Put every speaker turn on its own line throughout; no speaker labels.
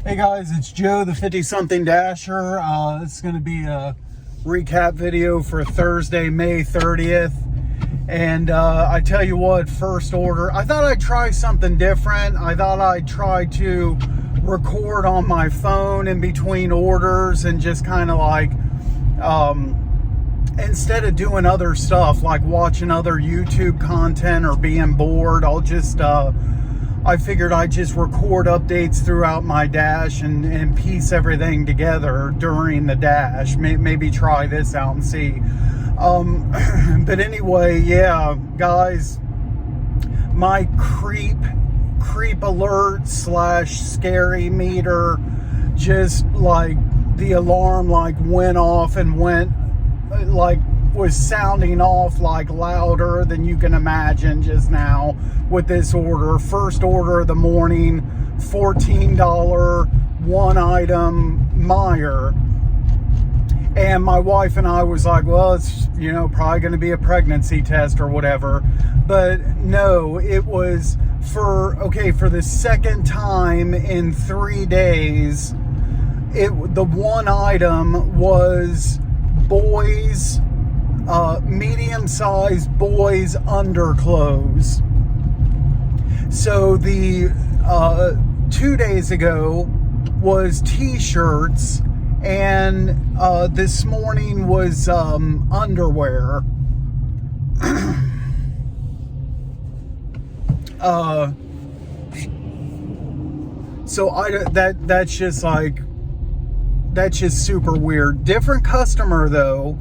Hey guys, it's Joe, the 50-something Dasher. It's going to be a recap video for Thursday, May 30th. And I tell you what, first order, I thought I'd try something different. I thought I'd try to record on my phone in between orders and just kind of like, instead of doing other stuff like watching other YouTube content or being bored, I figured I'd just record updates throughout my dash and piece everything together during the dash. Maybe try this out and see. But anyway, yeah, guys, my creep alert / scary meter, just like the alarm like went off and was sounding off like louder than you can imagine just now with this order. First order of the morning, $14 one item Meijer. And my wife and I was like, well, it's, probably going to be a pregnancy test or whatever. But no, it was for the second time in 3 days, the one item was boys, medium-sized boys underclothes. So the 2 days ago was t-shirts, and this morning was underwear. That's just super weird. Different customer though.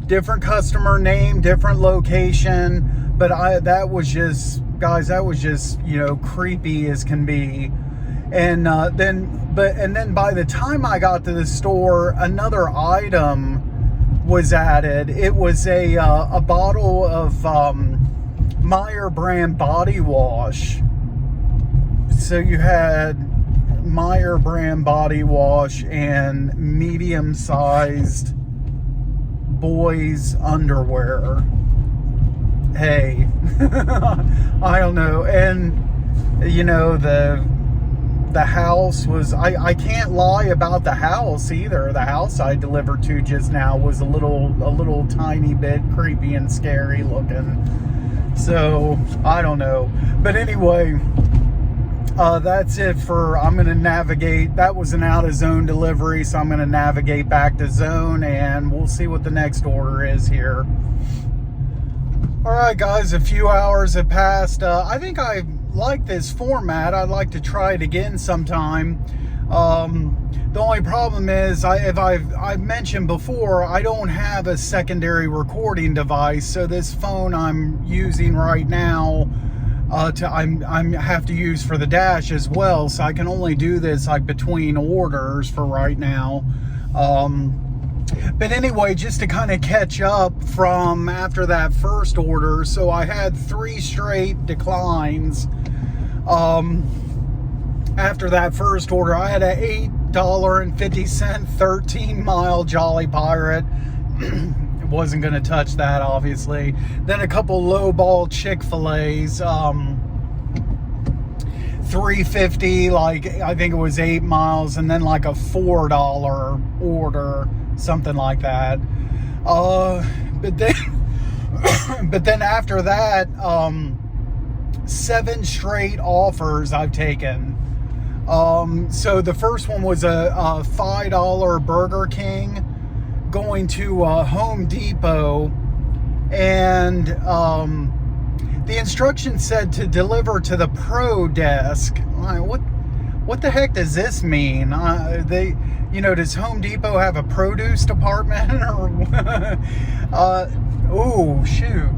Different customer name, different location, but that was just creepy as can be. And then by the time I got to the store, another item was added. It was a bottle of Meijer brand body wash. So you had Meijer brand body wash and medium-sized boys underwear. Hey, I don't know. And the house was, I can't lie about the house either. The house I delivered to just now was a little tiny bit creepy and scary looking. So I don't know, but anyway, that's it for, I'm going to navigate. That was an out of zone delivery, so I'm going to navigate back to zone and we'll see what the next order is here. All right, guys, a few hours have passed. I think I like this format. I'd like to try it again sometime. The only problem is, I've mentioned before, I don't have a secondary recording device, so this phone I'm using right now, I have to use for the dash as well, so I can only do this like between orders for right now. But anyway, just to kind of catch up from after that first order, so I had 3 straight declines. After that first order, I had a $8.50 13-mile Jolly Pirate. Wasn't going to touch that, obviously. Then a couple lowball Chick-fil-A's, $3.50, like I think it was 8 miles, and then like a $4 order, something like that. But then after that, 7 straight offers I've taken. So the first one was a $5 Burger King going to Home Depot, and the instructions said to deliver to the Pro Desk. What the heck does this mean? Does Home Depot have a produce department or oh shoot,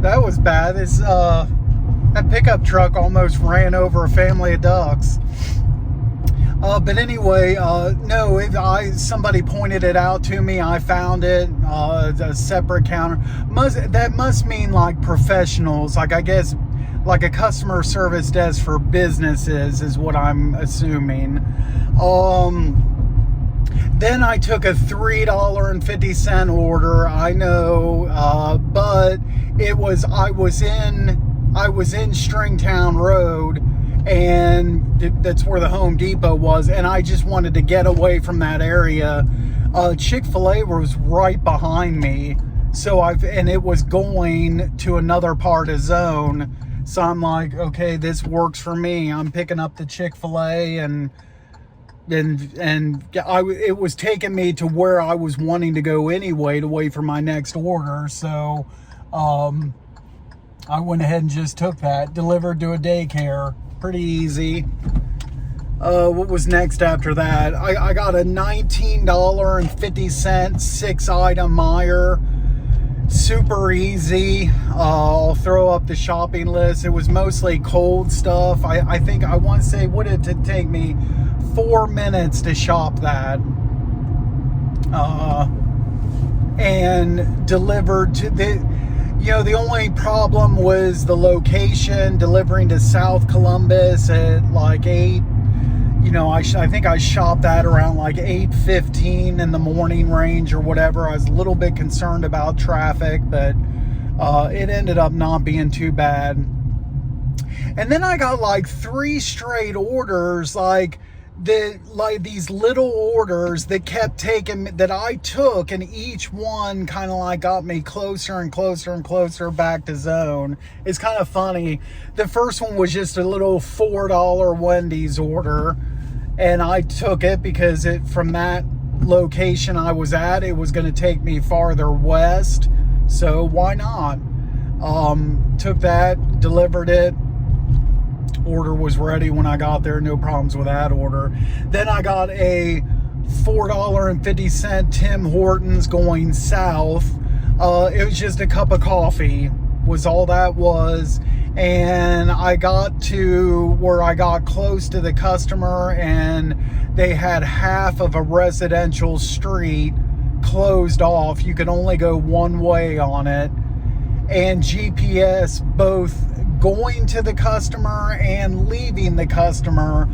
that was bad. That pickup truck almost ran over a family of ducks. But anyway, no, somebody pointed it out to me. I found it, a separate counter. That must mean like professionals, like I guess like a customer service desk for businesses is what I'm assuming. Then I took a $3.50 order. I know, but I was in Stringtown Road, and that's where the Home Depot was, and I just wanted to get away from that area. Chick-fil-A was right behind me, and it was going to another part of zone. So I'm like, okay, this works for me. I'm picking up the Chick-fil-A, and it was taking me to where I was wanting to go anyway to wait for my next order. So I went ahead and just took that, delivered to a daycare. Pretty easy. What was next after that? I got a $19.50 6-item Meijer. Super easy. I'll throw up the shopping list. It was mostly cold stuff. I think I want to say, what did it take me? 4 minutes to shop that. And delivered to the only problem was the location, delivering to South Columbus at like 8. I think I shopped that around like 8:15 in the morning range or whatever. I was a little bit concerned about traffic, but it ended up not being too bad. And then I got like 3 straight orders, like these little orders that kept taking, that I took, and each one kind of like got me closer and closer and closer back to zone. It's kind of funny. The first one was just a little $4 Wendy's order, and I took it because from that location I was at, it was going to take me farther west, so why not? Took that, delivered it. Order was ready when I got there, no problems with that order. Then I got a $4.50 Tim Hortons going south. It was just a cup of coffee was all that was, and I got to where I got close to the customer, and they had half of a residential street closed off. You could only go one way on it, and GPS both going to the customer and leaving the customer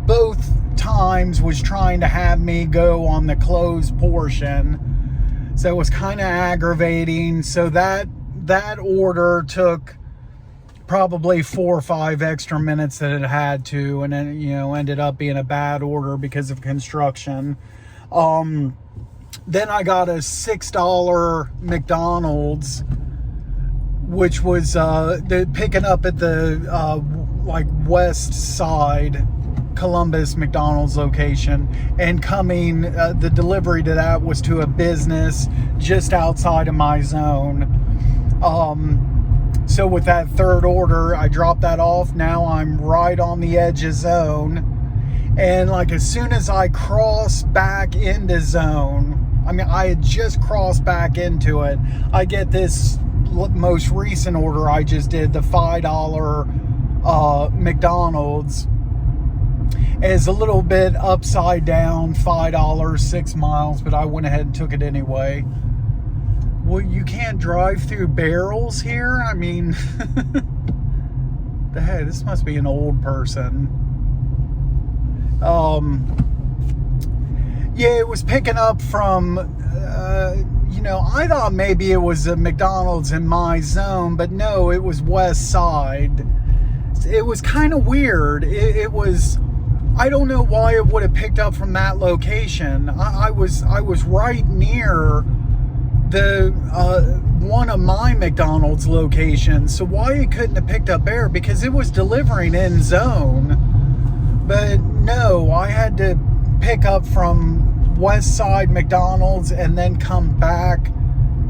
both times was trying to have me go on the closed portion. So it was kind of aggravating. So that order took probably 4 or 5 extra minutes that it had to, and then ended up being a bad order because of construction. Then I got a $6 McDonald's, which was picking up at the like west side Columbus McDonald's location, and coming the delivery to that was to a business just outside of my zone. So with that third order, I dropped that off. Now I'm right on the edge of zone, and like as soon as I cross back into zone, I had just crossed back into it, I get this most recent order I just did, the $5 McDonald's. It's a little bit upside down, $5, 6 miles, but I went ahead and took it anyway. Well, you can't drive through barrels here? The heck, this must be an old person. Yeah, it was picking up from I thought maybe it was a McDonald's in my zone, but no, it was west side. It was kind of weird. It was, I don't know why it would have picked up from that location. I was right near the one of my McDonald's locations, so why it couldn't have picked up there? Because it was delivering in zone. But no, I had to pick up from west side McDonald's and then come back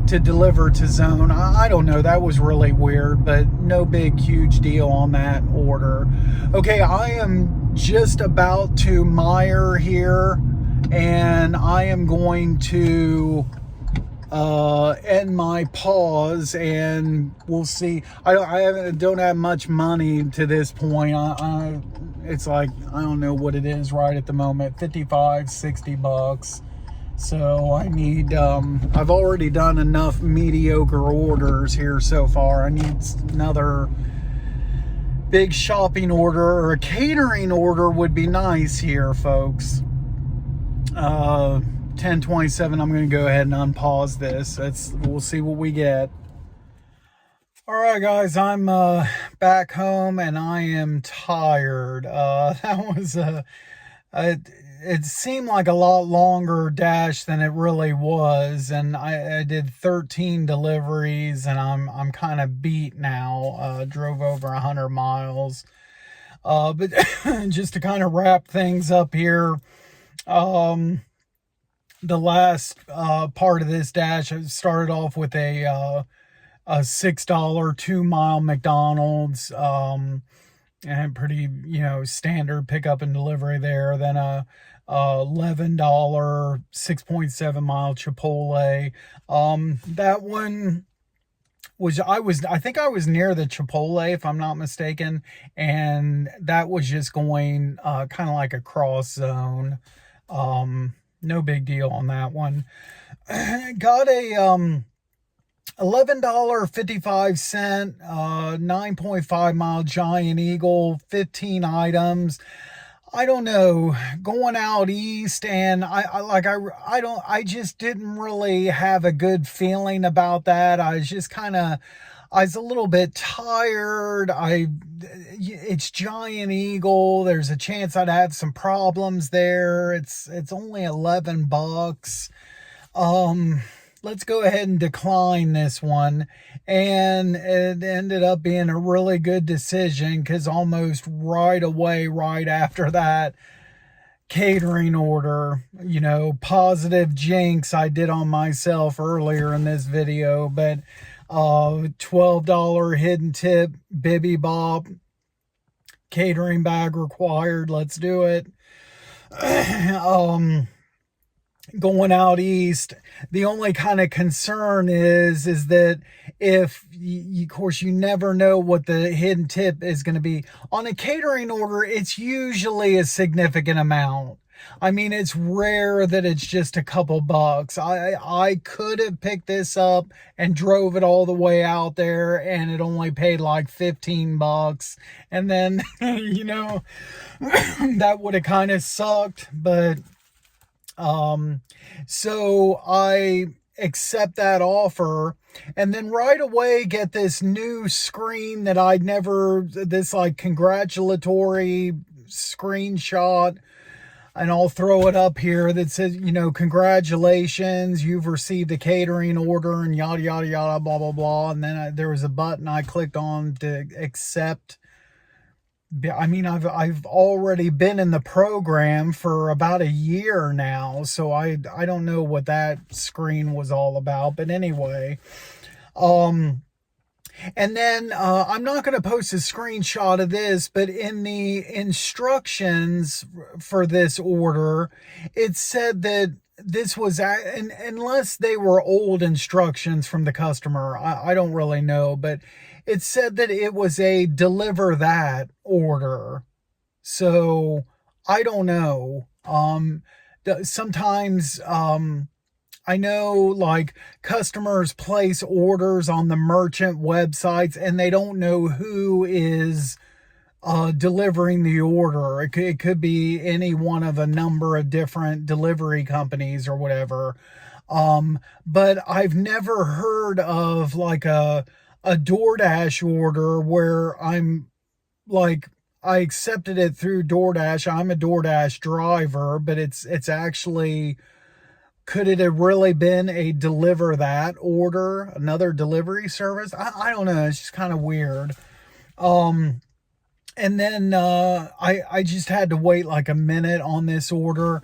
to deliver to zone. I don't know, that was really weird, but no big huge deal on that order. Okay, I am just about to Meijer here, and I am going to end my pause, and we'll see. I don't have much money to this point. It's like, I don't know what it is right at the moment, 55, 60 bucks. So I need, I've already done enough mediocre orders here so far. I need another big shopping order, or a catering order would be nice here, folks. 10:27, I'm going to go ahead and unpause this. We'll see what we get. All right, guys, I'm back home and I am tired. That was it seemed like a lot longer dash than it really was, and I did 13 deliveries, and I'm kind of beat now. Drove over 100 miles. But just to kind of wrap things up here, the last part of this dash, I started off with a $6 2-mile McDonald's, and pretty, standard pickup and delivery there. Then a $11 6.7 mile Chipotle. That one was, I think I was near the Chipotle, if I'm not mistaken, and that was just going kind of like a cross zone. No big deal on that one. Got a $11.55 9.5 mile Giant Eagle, 15 items. I don't know, going out east, and I just didn't really have a good feeling about that. I was a little bit tired. It's Giant Eagle. There's a chance I'd have some problems there. It's only $11. Let's go ahead and decline this one. And it ended up being a really good decision, because almost right away, right after that catering order, positive jinx I did on myself earlier in this video, but $12 hidden tip, Bibby Bop, catering bag required. Let's do it. Going out east, the only kind of concern is that if of course you never know what the hidden tip is going to be on a catering order. It's usually a significant amount. I mean, it's rare that it's just a couple bucks. I could have picked this up and drove it all the way out there, and it only paid like $15, and then that would have kind of sucked. But so I accept that offer, and then right away get this new screen that this like congratulatory screenshot, and I'll throw it up here, that says, congratulations, you've received a catering order, and yada, yada, yada, blah, blah, blah. And then there was a button I clicked on to accept. I mean, I've already been in the program for about a year now, so I don't know what that screen was all about. But anyway, and then I'm not going to post a screenshot of this, but in the instructions for this order, it said that this was, unless they were old instructions from the customer, I don't really know, but it said that it was a deliver that order. So I don't know. Sometimes I know, like, customers place orders on the merchant websites and they don't know who is delivering the order. It could be any one of a number of different delivery companies or whatever. But I've never heard of like a DoorDash order where I'm like, I accepted it through DoorDash. I'm a DoorDash driver, but it's actually, could it have really been a deliver that order, another delivery service? I don't know. It's just kind of weird. And then I just had to wait like a minute on this order.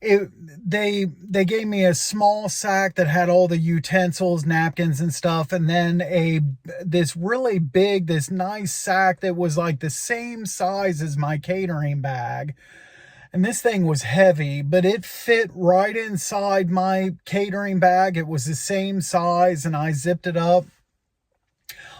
They gave me a small sack that had all the utensils, napkins and stuff, and then this really big, this nice sack that was like the same size as my catering bag. And this thing was heavy, but it fit right inside my catering bag. It was the same size, and I zipped it up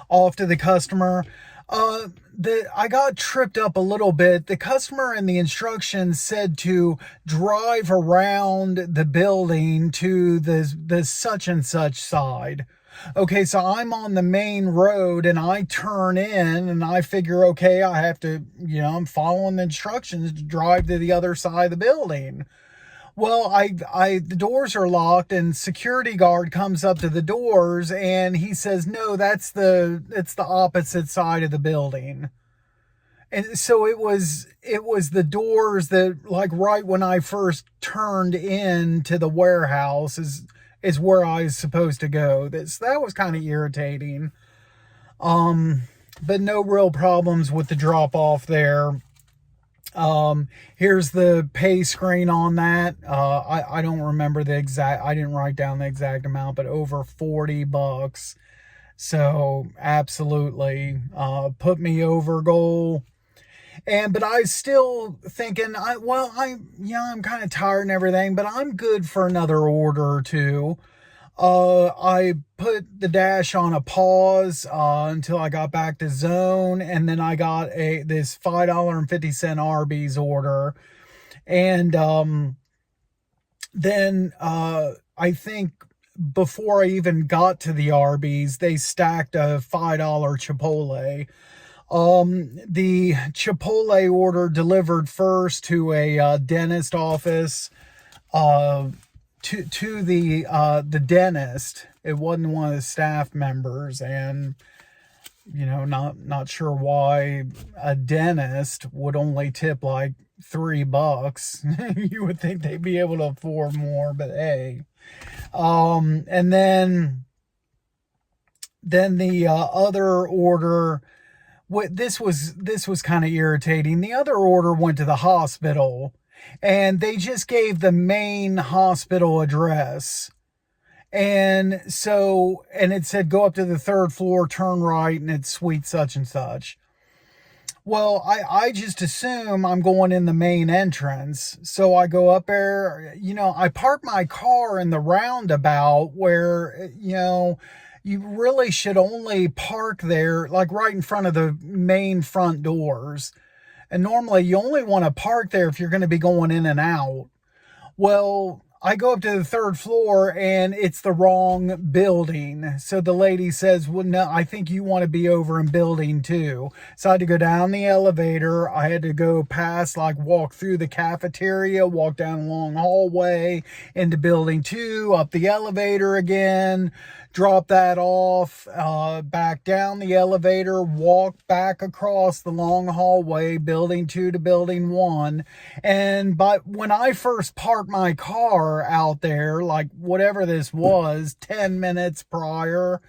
off to the customer. I got tripped up a little bit. The customer in the instructions said to drive around the building to the such and such side. Okay, so I'm on the main road and I turn in and I figure, okay, I have to, I'm following the instructions to drive to the other side of the building. Well, the doors are locked, and security guard comes up to the doors, and he says, "No, it's the opposite side of the building." And so it was the doors that, like, right when I first turned into the warehouse is where I was supposed to go. That was kind of irritating. But no real problems with the drop off there. Here's the pay screen on that. I don't remember I didn't write down the exact amount, but over $40. So absolutely, put me over goal. But I was still thinking, I'm kind of tired and everything, but I'm good for another order or two. I put the Dash on a pause until I got back to zone, and then I got this $5.50 Arby's order, and then I think before I even got to the Arby's, they stacked a $5 Chipotle. The Chipotle order delivered first to a dentist office. To the dentist. It wasn't one of the staff members, and not sure why a dentist would only tip like $3. You would think they'd be able to afford more, but hey. And then the other order, this was kind of irritating. The other order went to the hospital, and they just gave the main hospital address. And it said, go up to the 3rd floor, turn right, and it's suite such and such. Well, I just assume I'm going in the main entrance. So I go up there, I park my car in the roundabout where, you really should only park there, like right in front of the main front doors. And normally you only want to park there if you're going to be going in and out. Well, I go up to the 3rd floor, and it's the wrong building. So the lady says, well, no, I think you want to be over in building 2. So I had to go down the elevator. I had to go past, walk through the cafeteria, walk down a long hallway into building 2, up the elevator again, drop that off, back down the elevator, walk back across the long hallway, building 2 to building 1. But when I first parked my car out there, whatever this was, 10 minutes prior,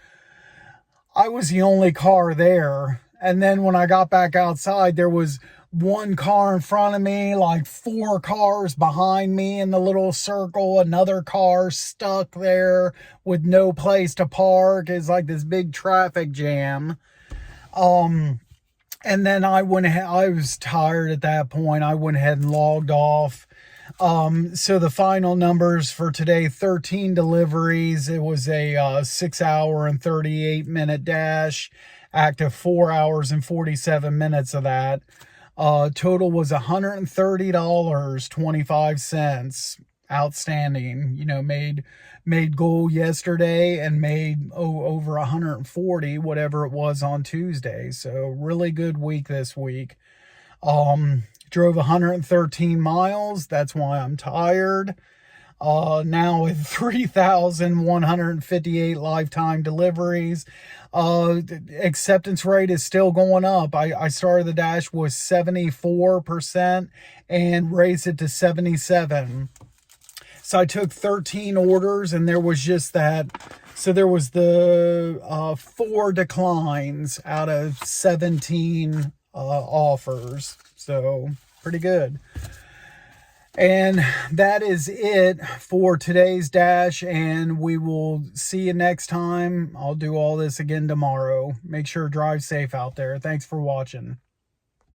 I was the only car there. And then when I got back outside, there was one car in front of me, 4 cars behind me in the little circle, another car stuck there with no place to park. It's like this big traffic jam. And then I was tired at that point. I went ahead and logged off. So the final numbers for today, 13 deliveries. It was a 6 hour and 38 minute dash, active 4 hours and 47 minutes of that. Total was $130.25. Outstanding. Made goal yesterday and made over 140, whatever it was on Tuesday. So really good week this week. Drove 113 miles. That's why I'm tired. Now with 3,158 lifetime deliveries. Acceptance rate is still going up. I started the dash with 74% and raised it to 77%. So I took 13 orders, and there was just that. So there was the 4 declines out of 17 offers. So pretty good. And that is it for today's dash, and we will see you next time. I'll do all this again tomorrow. Make sure to drive safe out there. Thanks for watching.